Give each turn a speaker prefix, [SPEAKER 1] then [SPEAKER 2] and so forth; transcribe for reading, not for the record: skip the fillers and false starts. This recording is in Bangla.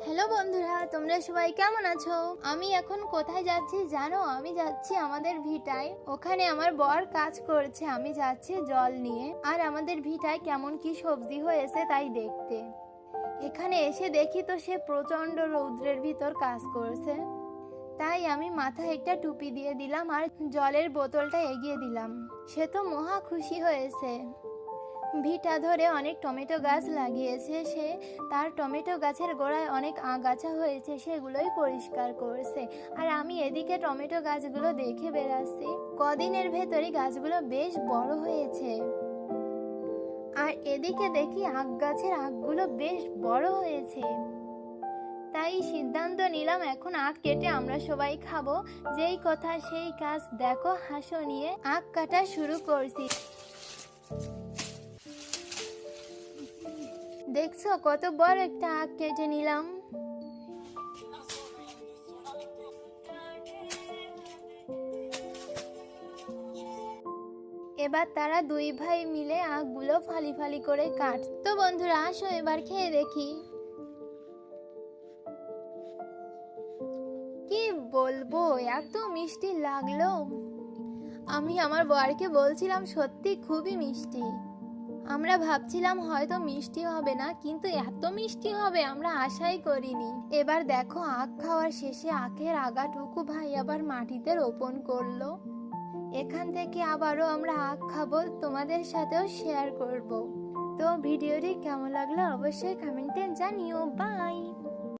[SPEAKER 1] হ্যালো বন্ধুরা, তোমরা সবাই কেমন আছো? আমি এখন কোথায় যাচ্ছি জানো? আমি যাচ্ছি আমাদের ভিটায়। ওখানে আমার বর কাজ করছে, আমি যাচ্ছি জল নিয়ে। আর আমাদের ভিটায় কেমন কি সবজি হয়েছে তাই দেখতে। এখানে এসে দেখি তো সে প্রচন্ড রৌদ্রের ভিতর কাজ করছে। তাই আমি মাথায় একটা টুপি দিয়ে দিলাম আর জলের বোতলটা এগিয়ে দিলাম। সে তো মহা খুশি হয়েছে। ভিটা ধরে অনেক টমেটো গাছ লাগিয়েছে সে। তার টমেটো গাছের গোড়ায় অনেক আগাছা হয়েছে, সেগুলোই পরিষ্কার করছে। আর আমি এদিকে টমেটো গাছগুলো দেখে বেড়াচ্ছি। কদিনের ভেতরই গাছগুলো বেশ বড় হয়েছে। আর এদিকে দেখি আখ গাছের আখগুলো বেশ বড় হয়েছে। তাই সিদ্ধান্ত নিলাম এখন আখ কেটে আমরা সবাই খাবো। যেই কথা সেই কাজ, দেখো হাঁসো নিয়ে আখ কাটা শুরু করছি। দেখছো কত বড় একটা আখ কেটে নিলাম। এবার তারা দুই ভাই মিলে আখগুলো ফালি ফালি করে তো বন্ধুরা আসো এবার খেয়ে দেখি। কি বলবো, এত মিষ্টি লাগলো। আমি আমার বরকে বলছিলাম সত্যি খুবই মিষ্টি। আমরা ভাবছিলাম হয়তো মিষ্টি হবে না, কিন্তু এত মিষ্টি হবে আমরা আশাই করিনি। এবার দেখো আখ খাওয়ার শেষে আখের আগাটুকু ভাই আবার মাটিতে রোপণ করলো। এখান থেকে আবারও আমরা আখ খাবো, তোমাদের সাথেও শেয়ার করব। তো ভিডিওটি কেমন লাগলো অবশ্যই কমেন্টে জানিও। বাই।